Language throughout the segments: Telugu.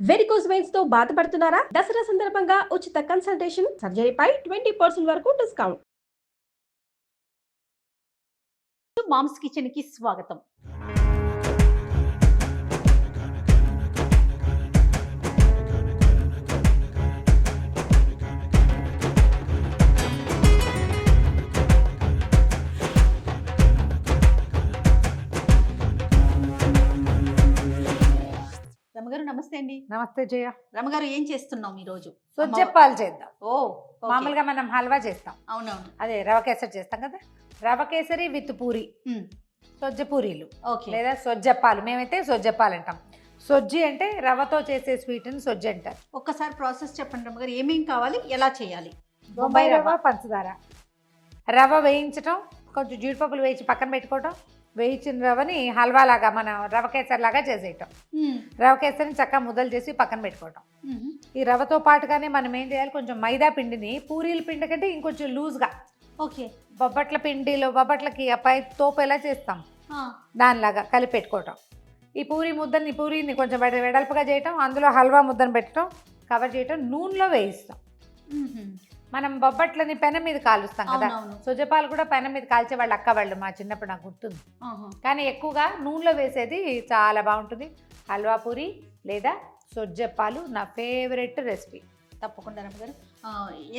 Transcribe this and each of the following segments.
వెరికోస్ వెయిన్స్ తో బాధపడుతున్నారా? దసరా సందర్భంగా ఉచిత కన్సల్టేషన్, సర్జరీపై 20% వరకు డిస్కౌంట్. మామ్స్ కిచెన్ కి స్వాగతం. రమగారు నమస్తే అండి. నమస్తే జయ. రమగారు ఏం చేస్తున్నాం ఈ రోజు? సొజ్జప్పాలు చేద్దాం. ఓ ఓకే. మామూలుగా మనం హల్వా చేస్తాం, అవునవును. అదే రవ కేసరి చేస్తాం కదా. రవ కేసరి విత్ పూరి, సొజ్జ పూరీలు ఓకే. లేదా సొజ్జప్పాలు. మేమైతే సొజ్జప్పాలు అంటాం. సొజ్జి అంటే రవతో చేసే స్వీట్ని సొజ్జి అంటారు. ఒక్కసారి ప్రాసెస్ చెప్పండి రమగారు, ఏమేం కావాలి, ఎలా చేయాలి? బొంబాయి రవ్వ, పంచదార. రవ వేయించటం, కొంచెం జీడిపప్పులు వేయించి పక్కన పెట్టుకోవటం. వేయించిన రవని హల్వా లాగా మన రవ కేసరి లాగా చేసేయటం. రవ కేసరిని చక్కగా ముద్దలు చేసి పక్కన పెట్టుకోవటం. ఈ రవతో పాటుగానే మనం ఏం చేయాలి, కొంచెం మైదా పిండిని పూరీల పిండి కంటే ఇంకొంచెం లూజ్గా, ఓకే, బొబ్బట్ల పిండిలో బొబ్బట్లకి పై తోపు ఎలా చేస్తాం దానిలాగా కలిపి పెట్టుకోవటం. ఈ పూరి ముద్దని, పూరీని కొంచెం వెడల్పుగా చేయటం, అందులో హల్వా ముద్దను పెట్టడం, కవర్ చేయటం, నూనెలో వేయిస్తాం. మనం బొబ్బట్లని పెనం మీద కాలుస్తాం కదా, సొజ్జపాలు కూడా పెనం మీద కాల్చే వాళ్ళు అక్క వాళ్ళు మా చిన్నప్పుడు నాకు గుర్తుంది. కానీ ఎక్కువగా నూనెలో వేసేది చాలా బాగుంటుంది. హల్వా పూరి లేదా సొజ్జపాలు నా ఫేవరెట్ రెసిపీ. తప్పకుండా రమగారు.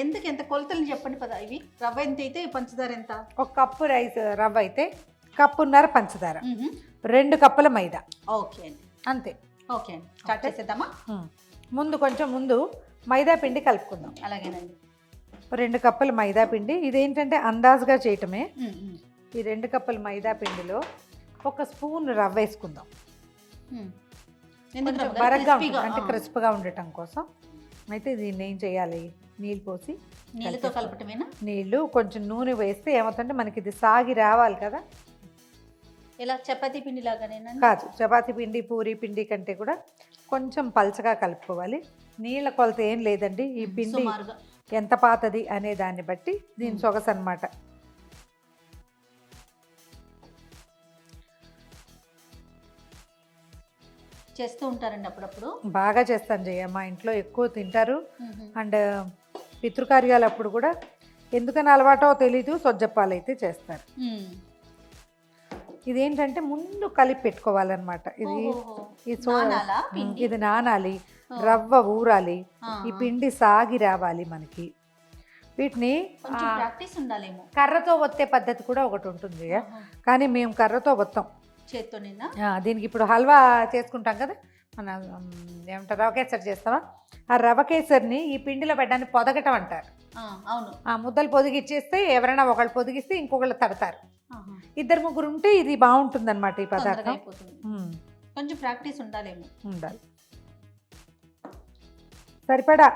ఎందుకు ఎంత కొలతలు చెప్పండి పదా. ఇవి రవ్వ ఎంత అయితే పంచదార ఎంత? ఒక కప్పు రైస్ రవ్వ అయితే కప్పున్నర పంచదార, 2 కప్పుల మైదా. ఓకే అండి, అంతే. ఓకే అండి, స్టార్ట్ చేసేద్దామా? ముందు మైదా పిండి కలుపుకుందాం. అలాగేనండి. 2 కప్పుల మైదా పిండి. ఇదేంటంటే అందాజుగా చేయటమే. ఈ 2 కప్పుల మైదా పిండిలో 1 స్పూన్ రవ్వ వేసుకుందాం. కొంచెం బరగ్గా ఉంటుంది, అంటే క్రిస్ప్గా ఉండటం కోసం. అయితే దీన్ని ఏం చేయాలి, నీళ్ళు పోసి నీళ్ళతో కలపటమేనా? నీళ్ళు కొంచెం నూనె వేస్తే ఏమవుతుందంటే మనకి ఇది సాగి రావాలి కదా. ఎలా, చపాతీ పిండి లాగానేనా? కాదు, చపాతీ పిండి పూరీ పిండి కంటే కూడా కొంచెం పల్చగా కలుపుకోవాలి. నీళ్ళ కొలత ఏం లేదండి. ఈ పిండి ఎంత పాతది అనే దాన్ని బట్టి దీని సొగసు అన్నమాట. చేస్తూ ఉంటారండి అప్పుడప్పుడు? బాగా చేస్తాను జయ, మా ఇంట్లో ఎక్కువ తింటారు. అండ్ పితృకార్యాలు అప్పుడు కూడా ఎందుకని అలవాటో తెలీదు, సొజ్జప్పాలు అయితే చేస్తారు. ఇదేంటంటే ముందు కలిపి పెట్టుకోవాలన్నమాట. ఇది నానాలి, రవ్వ ఊరాలి, ఈ పిండి సాగి రావాలి మనకి. వీటిని ప్రాక్టీస్ ఉండాలేమో. కర్రతో ఒత్తే పద్ధతి కూడా ఒకటి ఉంటుంది, కానీ మేము కర్రతో ఒత్తాం, చేత్తోనేనా. దీనికి ఇప్పుడు హల్వా చేసుకుంటాం కదా, మన ఏమంటారు రవ కేసరి చేస్తామా, ఆ రవ కేసరిని ఈ పిండిలో పెట్టడానికి పొదగటం అంటారు. అవును. ఆ ముద్దలు పొదిగిచ్చేస్తే ఎవరైనా ఒకళ్ళు పొదిగిస్తే ఇంకొకళ్ళు తడతారు. 2-3 ఉంటే ఇది బాగుంటుంది అనమాట ఈ పదార్థం. కొంచెం ప్రాక్టీస్ ఉండాలేమో. ఉండాలి. సరిపడా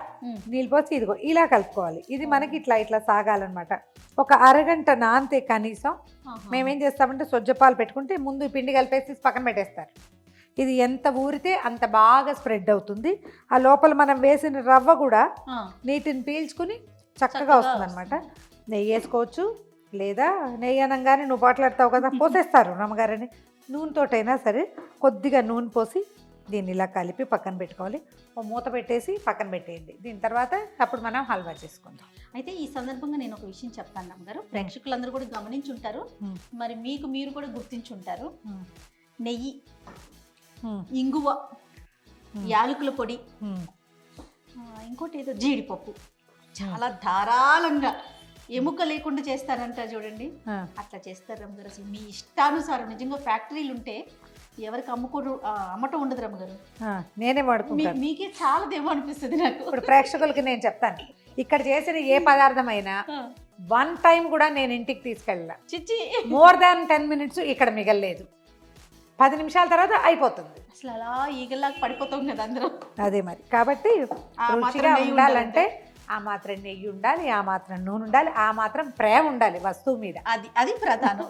నీళ్ళు పోసి ఇదిగో ఇలా కలుపుకోవాలి. ఇది మనకి ఇట్లా సాగాలన్నమాట. ఒక అరగంట నానితే కనీసం. మేమేం చేస్తామంటే సొజ్జపాలు పెట్టుకుంటే ముందు పిండి కలిపేసి పక్కన పెట్టేస్తారు. ఇది ఎంత ఊరితే అంత బాగా స్ప్రెడ్ అవుతుంది. ఆ లోపల మనం వేసిన రవ్వ కూడా నీటిని పీల్చుకుని చక్కగా వస్తుంది అనమాట. నెయ్యి వేసుకోవచ్చు, లేదా నెయ్యి అనగానే నువ్వు పోట్లాడతావు కదా, పోసేస్తారు రమ్మగారని. నూనెతోటైనా సరే కొద్దిగా నూనె పోసి దీన్ని ఇలా కలిపి పక్కన పెట్టుకోవాలి. ఓ మూత పెట్టేసి పక్కన పెట్టేయండి. దీని తర్వాత అప్పుడు మనం హల్వా చేసుకుందాం. అయితే ఈ సందర్భంగా నేను ఒక విషయం చెప్తాను రమ్మగారు, ప్రేక్షకులందరూ కూడా గమనించుంటారు, మరి మీరు కూడా గుర్తించుంటారు. నెయ్యి, ఇంగువ, యాలకుల పొడి, ఇంకోటి ఏదో జీడిపప్పు చాలా ధారాళంగా ఎముక లేకుండా చేస్తారంట చూడండి. అట్లా చేస్తారు రమ్మగారు. అసలు మీ ఇష్టానుసారం. నిజంగా ఫ్యాక్టరీలు ఉంటే ఎవరికి అమ్మటం ఉండదు రమ్మగారు. నేనే వాడుకుంటాను. మీకే చాలా దేమో అనిపిస్తుంది నాకు. ఇప్పుడు ప్రేక్షకులకి నేను చెప్తాను, ఇక్కడ చేసిన ఏ పదార్థమైనా 1 టైం కూడా నేను ఇంటికి తీసుకెళ్ళా. చిచ్చి, మోర్ దాన్ 10 మినిట్స్ ఇక్కడ మిగలలేదు. 10 నిమిషాల తర్వాత అయిపోతుంది. అసలు అలా ఈగల్లాగా పడిపోతాం కదా అందరూ. అదే మరి. కాబట్టి రుచిగా ఉండాలంటే ఆ మాత్రం నెయ్యి ఉండాలి, ఆ మాత్రం నూనె ఉండాలి, ఆ మాత్రం ప్రేమ ఉండాలి వస్తువు మీద. అది ప్రధానం.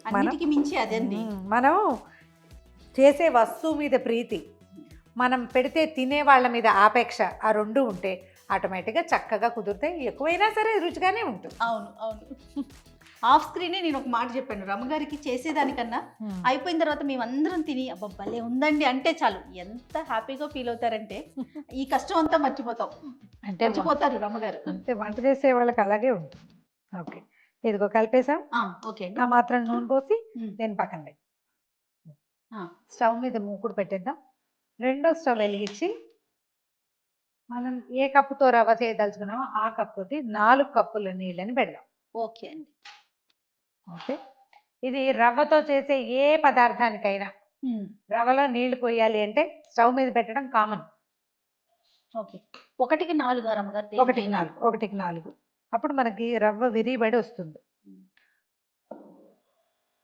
అన్నిటికీ మించి అదండి. మనం చేసే వస్తువు మీద ప్రీతి, మనం పెడితే తినే వాళ్ళ మీద ఆపేక్ష, ఆ 2 ఉంటే ఆటోమేటిక్గా చక్కగా కుదిరితే ఎక్కువైనా సరే రుచిగానే ఉంటుంది. అవును. ఆఫ్ స్క్రీనే నేను ఒక మాట చెప్పాను, రమ్మగారికి చేసేదానికన్నా అయిపోయిన తర్వాత మేమందరం తిని అబ్బా భలే ఉందండి అంటే చాలు ఎంత హ్యాపీగా ఫీల్ అవుతారంటే ఈ కష్టం అంతా మర్చిపోతాం, అంటే మర్చిపోతారు రమ్మగారు. అంతే, వంట చేసే వాళ్ళకి అలాగే ఉంటుంది. ఓకే, ఇదిగో కలిపేసాం. ఓకే అండి. ఆ మాత్రం నూనె పోసి ఉమ్. నేను పక్కన పెట్టి ఆ, స్టవ్ మీద మూకుడు పెట్టేద్దాం. రెండో స్టవ్ వెలిగించి మనం ఏ కప్పుతో రవ్వ చేయదలుచుకున్నామో ఆ కప్పుతోటి 4 కప్పుల నీళ్ళని పెడదాం. ఓకే అండి. ఓకే, ఇది రవ్వతో చేసే ఏ పదార్థానికైనా రవ్వలో నీళ్లు పోయాలి అంటే స్టవ్ మీద పెట్టడం కామన్. ఓకే, 1కి 4 రమ్మగారు. 1కి 4, 1కి 4. అప్పుడు మనకి రవ్వ విరిబడి వస్తుంది.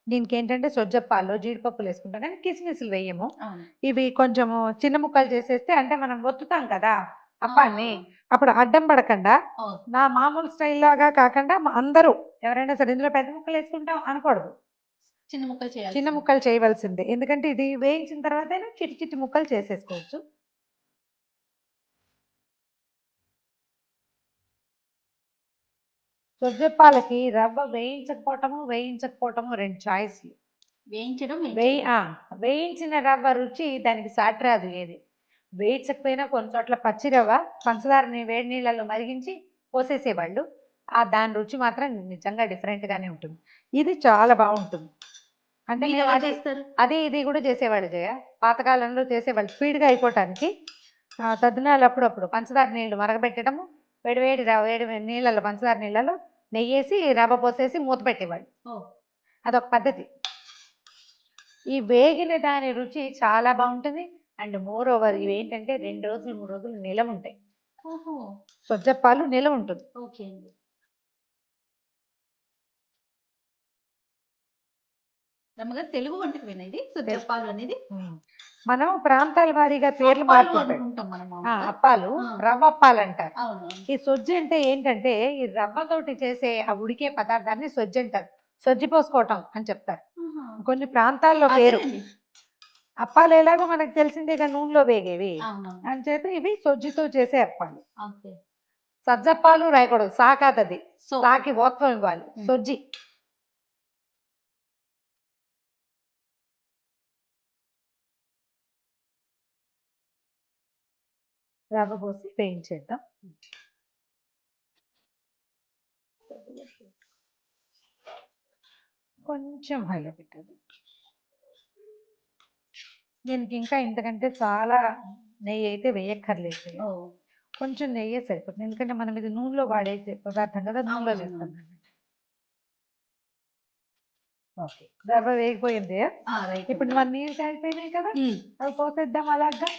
దీనికి ఏంటంటే సొజ్జప్పాల్లో జీడిపప్పులు వేసుకుంటాం కానీ కిస్మిస్లు వేయము. ఇవి కొంచెము చిన్న ముక్కలు చేసేస్తే, అంటే మనం ఒత్తుతాం కదా అప్పాన్ని, అప్పుడు అడ్డం పడకుండా నా మామూలు స్టైల్ లాగా కాకుండా అందరూ ఎవరైనా సరే ఇందులో పెద్ద ముక్కలు వేసుకుంటాం అనకూడదు, చిన్న ముక్కలు చేయాలి. చిన్న ముక్కలు చేయవలసిందే. ఎందుకంటే ఇది వేయించిన తర్వాత చిట్టి చిట్టి ముక్కలు చేసేసుకోవచ్చు. సొజ్జప్పాలకి రవ్వ వేయించకపోవటము 2 చాయిస్లు. వేయించడం వేయించిన రవ్వ రుచి దానికి సాటి రాదు ఏది. వేయించకపోయినా కొన్ని చోట్ల పచ్చి రవ్వ పంచదారని వేడి నీళ్ళలో మరిగించి పోసేసేవాళ్ళు, దాని రుచి మాత్రం నిజంగా డిఫరెంట్గానే ఉంటుంది. ఇది చాలా బాగుంటుంది. అంటే మీరు ఎలా చేస్తారు? అది ఇది కూడా చేసేవాళ్ళు జయ, పాతకాలంలో చేసేవాళ్ళు స్పీడ్గా అయిపోవటానికి. తద్దినాలు అప్పుడప్పుడు పంచదార నీళ్లు మరగబెట్టడము, వేడి నీళ్ళలో పంచదార నీళ్ళలో నెయ్యేసి రవ్వ పోసేసి మూత పెట్టేవాళ్ళు. అదొక పద్ధతి. ఈ వేగిన దాని రుచి చాలా బాగుంటుంది. అండ్ మోర్ ఓవర్ ఇవి ఏంటంటే 2 రోజులు 3 రోజులు నిలవ ఉంటాయి. సొజ్జప్పాలు నిలవ ఉంటుంది. ఓకే అండి. రమ్మగారు తెలుగు వంటకమేనా ఇది సొజ్జప్పాలు అనేది? మనం ప్రాంతాల వారీగా పేర్లు మార్చుకుంటాం మనం. అప్పాలు రవ్వ అప్పాలు అంటారు. అవును. ఈ సొజ్జి అంటే ఏంటంటే ఈ రవ్వతోటి చేసే ఆ ఉడికే పదార్థాన్ని సొజ్జి అంటారు. సొజ్జి పోసుకోవటం అని చెప్తారు కొన్ని ప్రాంతాల్లో పేరు. అప్పాలు ఎలాగో మనకు తెలిసిందే కదా, నూనెలో వేగేవి అని చేత ఇవి సొజ్జితో చేసే అప్పాలు. సజ్జప్పాలు రాయకూడదు, సాకాదది, సాకి ఓత్వం ఇవ్వాలి. సొజ్జి. రవ్వ పోసి వేయించేద్దాం. కొంచెం హైలో పెట్టదు. దీనికి ఇంకా ఇంతకంటే చాలా నెయ్యి అయితే వేయక్కర్లేదు, కొంచెం నెయ్యి సరిపోతుంది. ఎందుకంటే మనం ఇది నూనెలో వాడేసే పదార్థం కదా, నూనెలో చేస్తాం. ఓకే, రవ్వ వేగిపోయింది. ఇప్పుడు మన నీళ్ళు కాగిపోయినాయి కదా, అవి పోసేద్దాం అలాగా.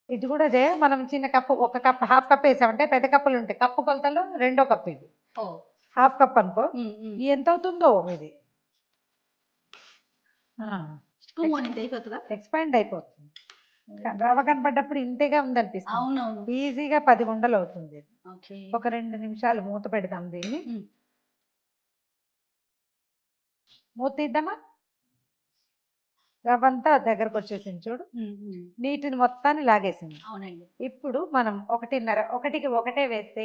ఇది కూడా అదే, మనం చిన్న కప్పు, ఒక కప్ హాఫ్ కప్ వేసామంటే పెద్ద కప్పులు ఉంటాయి, కప్పు కొలతలో 2వ కప్పు ఇది. హాఫ్ కప్ అనుకో, ఎంత అవుతుందో ఇది ఎక్స్పాండ్ అయిపోతుంది. రవ్వ కనపడ్డప్పుడు ఇంతేగా ఉందనిపిస్తుంది. అవునవును, ఈజీగా 10 ఉండలు అవుతుంది. ఒక 2 నిమిషాలు మూత పెడదాం దీన్ని. మూత తీద్దామా? రవ్వ అంతా దగ్గరకు వచ్చేసింది చూడు, నీటిని మొత్తాన్ని లాగేసింది. అవునండి. ఇప్పుడు మనం 1:30 ఒకటే వేస్తే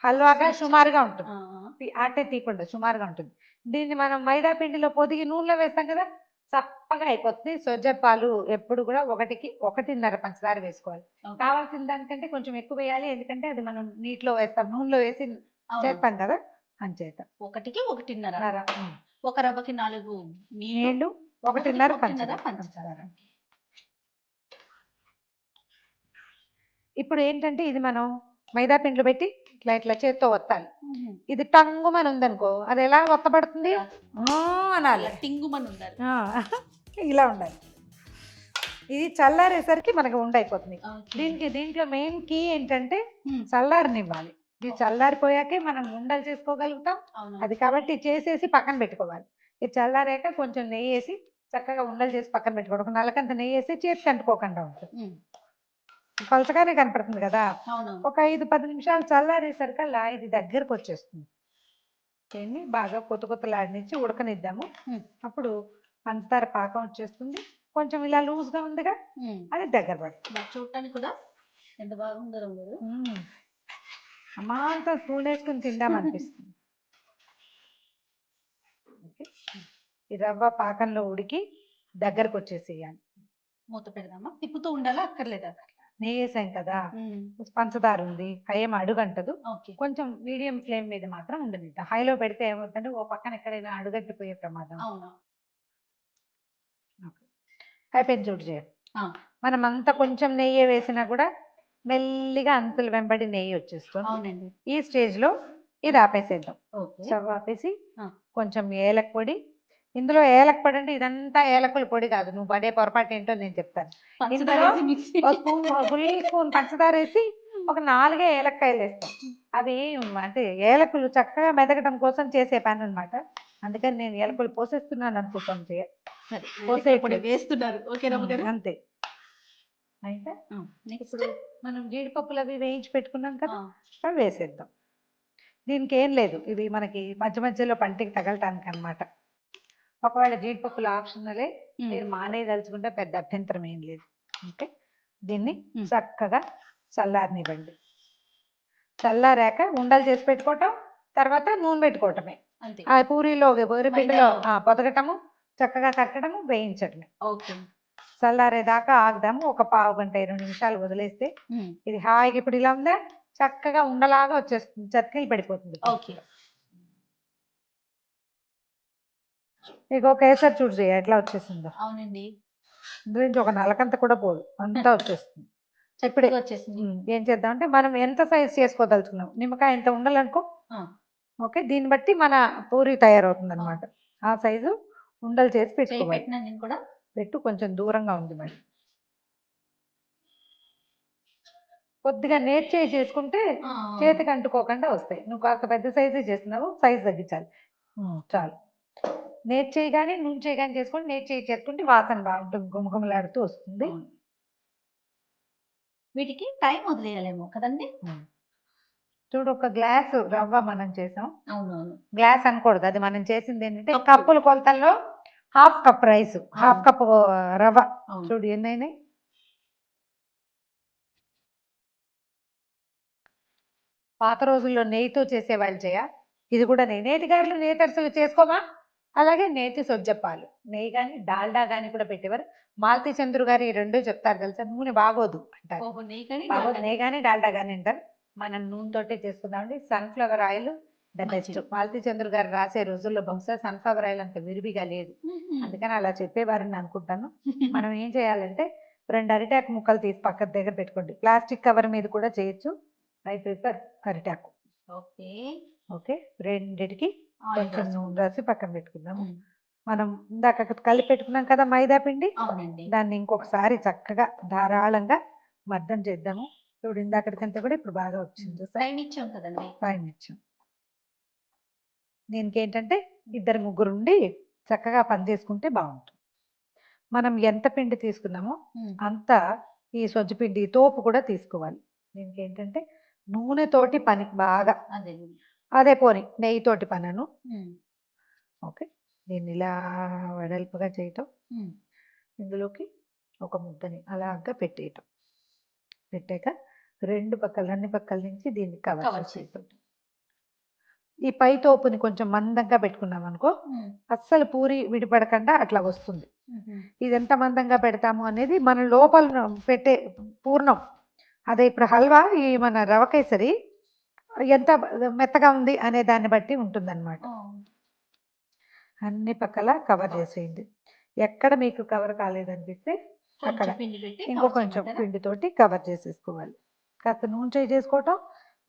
హల్వాగా సుమారుగా ఉంటుంది, అంటే తీయకుండా సుమారుగా ఉంటుంది. దీన్ని మనం మైదా పిండిలో పొదిగి నూనెలో వేస్తాం కదా, చప్పగా అయిపోతుంది. సొజ్జప్పాలు ఎప్పుడు కూడా 1కి 1:30 పంచదార వేసుకోవాలి. కావాల్సిన దానికంటే కొంచెం ఎక్కువ వేయాలి, ఎందుకంటే అది మనం నీటిలో వేస్తాం, నూనెలో వేసి చేస్తాం కదా అంచేత. 1కి 1:30. ఒక రవ్వకి 4 నీళ్లు, 1:30 పంచదార. ఇప్పుడు ఏంటంటే ఇది మనం మైదా పిండిలో పెట్టి ఇట్లా ఇట్లా చేత్తో వత్తాలి. ఇది టంగుమని ఉందనుకో, అది ఎలా ఒత్తబడుతుంది అనాలి, టింగుమని ఉండాలి, ఇలా ఉండాలి. ఇది చల్లారేసరికి మనకి ఉండైపోతుంది. దీంట్లో మెయిన్ కీ ఏంటంటే చల్లారనివ్వాలి. ఇది చల్లారిపోయాకే మనం ఉండలు చేసుకోగలుగుతాం. అది కాబట్టి చేసేసి పక్కన పెట్టుకోవాలి. ఇది చల్లారాక కొంచెం నెయ్యి వేసి చక్కగా ఉండలు చేసి పక్కన పెట్టుకోవడం, ఒక నలకంత నెయ్యి వేసి చేతికి అంటుకోకుండా ఉంటుంది. పలచగానే కనపడుతుంది కదా, ఒక 5-10 నిమిషాలు చల్లారేసరికల్లా ఇది దగ్గరకు వచ్చేస్తుంది. దీన్ని బాగా కొత్త కొత్తలాడినిచ్చి ఉడకనిద్దాము. ఉమ్. అప్పుడు పంచదార పాకం వచ్చేస్తుంది. కొంచెం ఇలా లూజ్గా ఉందిగా, అది దగ్గర పడుతుంది. నాకు చూడటానికి కూడా ఎంత బాగుందో రంగు. అమాంతం స్పూన్ వేసుకుని తిందామనిపిస్తుంది. ఓకే. ఈ రవ్వ పాకంలో ఉడికి దగ్గరకు వచ్చేసేయాలి. మూత పెడదామా? తిప్పుతూ ఉండాలా అక్కర్లేదా? నెయ్యి వేసాం కదా, పంచదార ఉంది, ఏం అడుగంటదు. ఓకే. కొంచెం మీడియం ఫ్లేమ్ మీద మాత్రం ఉండనిద్దాం. హైలో పెడితే ఏమవుతుందంటే ఓ పక్కన ఎక్కడైనా అడుగట్టిపోయే ప్రమాదం. అవునా? అయిపోయింది చూడు చేయ. ఆ. మనం అంతా కొంచెం నెయ్యి వేసినా కూడా మెల్లిగా అంతులు వెంబడి నెయ్యి వచ్చేస్తుంది. అవునండి. ఈ స్టేజ్లో ఇది ఆపేసేద్దాం. ఓకే. స్టవ్ ఆపేసి ఆ. కొంచెం ఏలక పొడి. ఇందులో ఏలక పొడి అంటే ఇదంతా ఏలకుల పొడి కాదు, నువ్వు పడే పొరపాటు ఏంటో నేను చెప్తాను. పంచదార ఇందులో వేసి మిక్సీ. ఒక స్పూన్, ఫుల్ స్పూన్ పంచదార వేసి ఒక 4 ఏలక్కాయలు వేస్తాం. అవి అంటే ఏలకులు చక్కగా మెదగడం కోసం చేసే పని అన్నమాట. అందుకని నేను ఏలకులు పోసేస్తున్నాను అనుకుంటాను చేయ. పొడి వేస్తున్నారు. ఓకే రమ్మగారు. అంతే. అయితే ఇప్పుడు మనం జీడిపప్పులు అవి వేయించి పెట్టుకున్నాం కదా, అవి వేసేద్దాం. దీనికి ఏం లేదు, ఇవి మనకి మధ్య మధ్యలో పంటికి తగలటానికి అన్నమాట. ఒకవేళ జీడిపప్పులు ఆప్షనలే, మీరు మానేయదలుచుకుంటే పెద్ద అభ్యంతరం ఏం లేదు. ఓకే. దీన్ని చక్కగా చల్లారనివ్వండి. చల్లారాక ఉండలు చేసి పెట్టుకోవటం, తర్వాత నూనె పెట్టుకోవటమే. ఆ పూరీలో పూరి పిండిలో పొదగటము, చక్కగా కట్టడము, వేయించడమే. ఓకే. చల్లారేదాకా ఆగుదాము. ఒక పావు గంట 20 నిమిషాలు వదిలేస్తే ఇది హాయిగా ఇప్పుడు ఇలా ఉందా, చక్కగా ఉండలాగా వచ్చేస్తుంది, చతికిలు పడిపోతుంది. ఓకే. ఇక కేసరి చూడు చేయ ఎట్లా వచ్చేసిందో. అవునండి. గురించి ఒక నలకంత కూడా పోదు, అంతా వచ్చేస్తుంది. ఇప్పుడే వచ్చేసింది. ఏం చేద్దామంటే మనం ఎంత సైజ్ చేసుకోదలుచుకున్నాం, నిమ్మకాయ ఎంత ఉండాలనుకో. ఓకే. దీన్ని బట్టి మన పూరి తయారవుతుంది అనమాట. ఆ సైజు ఉండలు చేసి పెట్టుకోవాలి. నేను కూడా పెట్టు, కొంచెం దూరంగా ఉంది మరి. కొద్దిగా నేర్చేయి చేసుకుంటే చేతికి అంటుకోకుండా వస్తాయి. నువ్వు కాస్త పెద్ద సైజే చేస్తున్నావు, సైజ్ తగ్గించాలి. చాలు. నేర్చేయి కానీ నుంచేయి కానీ చేసుకుంటే, నేర్చేయి చేసుకుంటే వాసన బాగుంటుంది, గుమగుమలాడుతూ వస్తుంది. వీటికి టైం వదిలేయాలేమో కదండి. చూడు, ఒక గ్లాసు రవ్వ మనం చేసాం. అవునవును. గ్లాస్ అనకూడదు, అది మనం చేసింది ఏంటంటే కప్పుల కొలతల్లో ½ కప్ రైస్, ½ కప్ రవ్వ. చూడు ఎన్నైనాయి. పాత రోజుల్లో నెయ్యితో చేసేవాళ్ళు చేయ, ఇది కూడా నెయ్యి. నేతి గారెలు నేతరుసలు చేసుకోమా, అలాగే నేతి సొజ్జప్పాలు, నెయ్యి కానీ డాల్డా కానీ కూడా పెట్టేవారు. మాలతీ చంద్రు గారు ఈ రెండూ చెప్తారు తెలుసా. నూనె బాగోదు అంటారు, బాగోదు నెయ్యి కానీ డాల్డా కానీ అంటారు. మనం నూనెతోటే చేసుకుందామండి. Sunflower oil the best. Malati Chandru గారు రాసే రోజుల్లో బహుశా సన్ఫ్లవర్ ఆయిల్ అంత విరివిగా లేదు, అందుకని అలా చెప్పేవారని అనుకుంటాను. మనం ఏం చేయాలంటే 2 అరిటాకు ముక్కలు తీసి పక్కన దగ్గర పెట్టుకోండి. ప్లాస్టిక్ కవర్ మీద కూడా చేయొచ్చు. రైస్ పేపర్, అరిటాకు. ఓకే. ఓకే. రెండిటికి కొంచెం నూనె రాసి పక్కన పెట్టుకుందాము. మనం ఇందాక కలిపి పెట్టుకున్నాం కదా మైదా పిండి, దాన్ని ఇంకొకసారి చక్కగా ధారాళంగా మర్దం చేద్దాము. ఇప్పుడు ఇందాకటికంటే కూడా ఇప్పుడు బాగా వచ్చింది. ఇచ్చాం కదండి, పైన ఇచ్చాం. దీనికి ఏంటంటే 2-3 ఉండి చక్కగా పని చేసుకుంటే బాగుంటుంది. మనం ఎంత పిండి తీసుకున్నామో అంత ఈ సొజ్జ పిండి తోపు కూడా తీసుకోవాలి. దీనికి ఏంటంటే నూనెతోటి పని బాగా, అదే పోని నెయ్యితోటి పనను. ఓకే. దీన్ని ఇలా వెడల్పుగా చేయటం, ఇందులోకి ఒక ముద్దని అలాగా పెట్టేయటం. పెట్టాక అన్ని పక్కల నుంచి దీన్ని కవర్ చేస్తాం. ఈ పై తోపుని కొంచెం మందంగా పెట్టుకున్నాం అనుకో, అస్సలు పూరి విడిపడకుండా అట్లా వస్తుంది. ఇది ఎంత మందంగా పెడతాము అనేది మన లోపల పెట్టే పూర్ణం. అదే ఇప్పుడు హల్వా, ఈ మన రవ కేసరి ఎంత మెత్తగా ఉంది అనే దాన్ని బట్టి ఉంటుందన్నమాట. అన్ని పక్కల కవర్ చేసేయండి. ఎక్కడ మీకు కవర్ కాలేదనిపిస్తే అక్కడ ఇంకో కొంచెం పిండితోటి కవర్ చేసేసుకోవాలి. కాస్త నూనె చేసుకోవటం,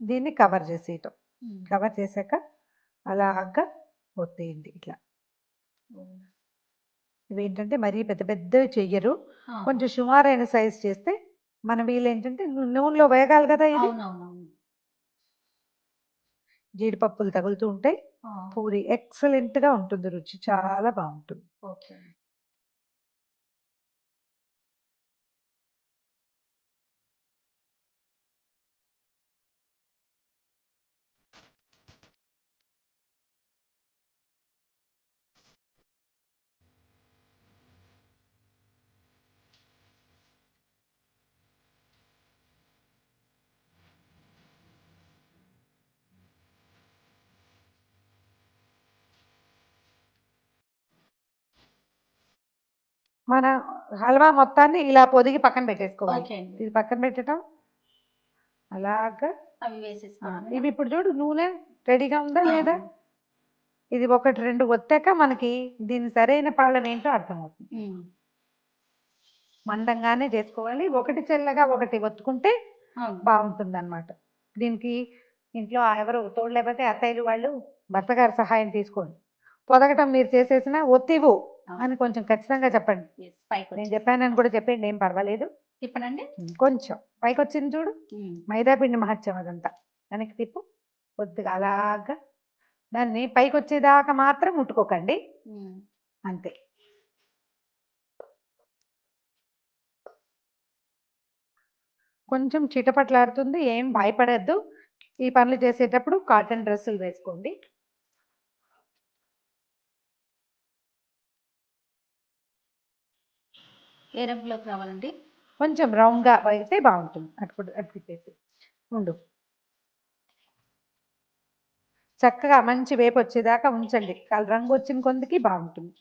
దీన్ని కవర్ చేసేయటం. కవర్ చేశాక అలాగా ఒత్తేయండి ఇట్లా. ఇవేంటంటే మరీ పెద్ద పెద్దవి చెయ్యరు, కొంచెం సుమారైన సైజ్ చేస్తే మన వీళ్ళేంటంటే నూనెలో వేగాలి కదా. ఇది జీడిపప్పులు తగులుతూ ఉంటాయి. పూరి ఎక్సలెంట్గా ఉంటుంది, రుచి చాలా బాగుంటుంది. మన హల్వా మొత్తాన్ని ఇలా పొదిగి పక్కన పెట్టేసుకోవాలి. ఓకే అండి. ఇది పక్కన పెట్టడం అలాగా. అవి వేసేసుకోవాలి. ఇవి ఇప్పుడు చూడు నూనె రెడీగా ఉందా లేదా? ఇది ఒకటి రెండు ఒత్తాక మనకి దీని సరైన పాలన ఏంటో అర్థమవుతుంది. మందంగానే చేసుకోవాలి. ఒకటి చెల్లగా ఒకటి ఒత్తుకుంటే బాగుంటుంది అన్నమాట. దీనికి ఇంట్లో ఎవరు తోడు లేకపోతే అత్తయ్యలు వాళ్ళు భర్తగారి సహాయం తీసుకోండి. పొదగటం మీరు చేసేసిన ఒత్తివు అని కొంచెం ఖచ్చితంగా చెప్పండి. నేను చెప్పానని కూడా చెప్పండి, ఏం పర్వాలేదు. తిప్పనండి కొంచెం పైకి వచ్చింది చూడు, మైదా పిండి మహత్యం అదంతా. వెనక్కి తిప్పు కొద్దిగా అలాగా. దాన్ని పైకి వచ్చేదాకా మాత్రం ముట్టుకోకండి, అంతే. కొంచెం చిటపట్లాడుతుంది, ఏం భయపడద్దు. ఈ పనులు చేసేటప్పుడు కాటన్ డ్రెస్సులు వేసుకోండి. ఏ రంగులోకి రావాలండి? కొంచెం రౌండ్గా అయితే బాగుంటుంది. అటు తిప్పేసి ఉండు. చక్కగా మంచి వేపు వచ్చేదాకా ఉంచండి. రంగు వచ్చిన కొందికి బాగుంటుంది.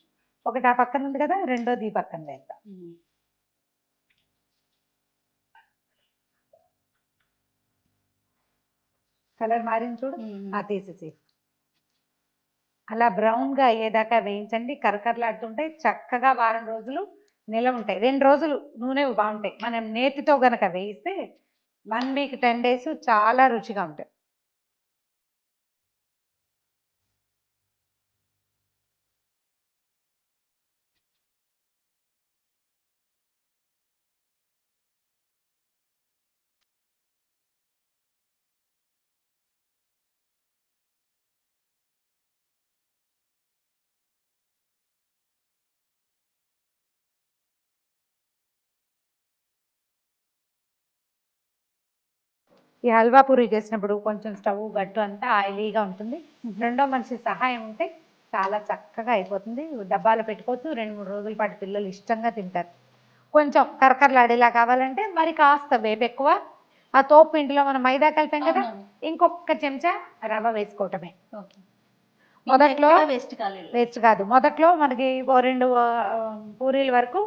ఒకటి ఆ పక్కన ఉంది కదా, రెండోది ఈ పక్కన వేద్దాం. కలర్ మారింది చూడు, తీసేసి అలా బ్రౌన్గా అయ్యేదాకా వేయించండి. కరకరలాడుతుంటే చక్కగా వారం రోజులు నిలవ ఉంటాయి. 2 రోజులు నూనె బాగుంటాయి. మనం నేతితో గనక వేయిస్తే 1 వీక్ 10 days చాలా రుచిగా ఉంటాయి. ఈ హల్వా పూరి చేసినప్పుడు కొంచెం స్టవ్ గట్టు అంతా ఆయిలీగా ఉంటుంది. రెండో మనిషి సహాయం ఉంటే చాలా చక్కగా అయిపోతుంది. డబ్బాలో పెట్టుకోవచ్చు, 2-3 రోజుల పాటు పిల్లలు ఇష్టంగా తింటారు. కొంచెం కరకరలాడేలా కావాలంటే మరి కాస్త వేపు ఎక్కువ. ఆ తోపు పిండిలో మనం మైదా కలిపాం కదా, ఇంకొక చెంచా రవ్వ వేసుకోవటమే. మొదట్లో వేస్ట్ కాదు. మొదట్లో మనకి 2 పూరీల వరకు,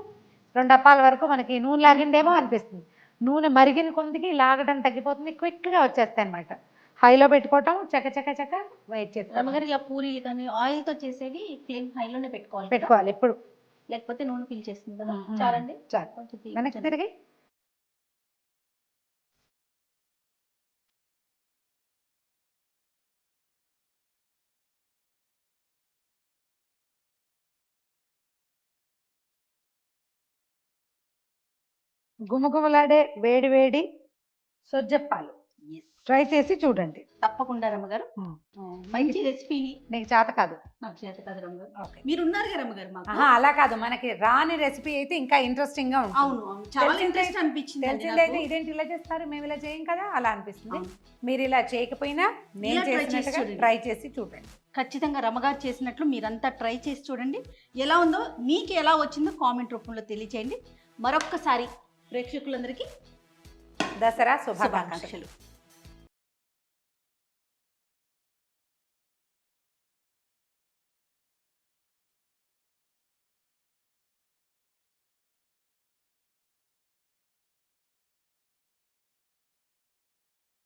2 అప్పాల వరకు మనకి నూనె లాగిందేమో అనిపిస్తుంది. నూనె మరిగిన కొందికి లాగడం తగ్గిపోతుంది, క్విక్గా వచ్చేస్తాయి అనమాట. హైలో పెట్టుకోవటం, చక వెయిట్ చేస్తాం. రమ్మగారు ఇలా పూరీలు కానీ ఆయిల్తో చేసేవి ఫ్లేమ్ హైలోనే పెట్టుకోవాలి ఎప్పుడు, లేకపోతే నూనె పీల్చేస్తుంది కదా. చాలండి, చాలు. కొంచెం వెనక్కి తిరిగి గుమగుమలాడే వేడి వేడి సొజ్జప్పాలు ట్రై చేసి చూడండి. తప్పకుండా రమ్మగారు. మంచి రెసిపీ. నీకు చేత కాదు, నాకు చేత కాదు రమ్మగారు. మీరు ఉన్నారు కదా రమ్మగారు మాకు. అలా కాదు, మనకి రాని రెసిపీ అయితే ఇంకా ఇంట్రెస్టింగ్ గా ఉంటుంది. అవును, చాలా ఇంట్రెస్ట్ అనిపించింది. తెలిసిందైతే ఇదేంటి ఇలా చేస్తారు, మేము ఇలా చేయం కదా అలా అనిపిస్తుంది. మీరు ఇలా చేయకపోయినా నేను చేసినట్టుగా ట్రై చేసి చూడండి. ఖచ్చితంగా రమ్మగారు చేసినట్లు మీరంతా ట్రై చేసి చూడండి. ఎలా ఉందో, మీకు ఎలా వచ్చిందో కామెంట్ రూపంలో తెలియచేయండి. మరొక్కసారి ప్రేక్షకులందరికీ దసరా శుభాకాంక్షలు.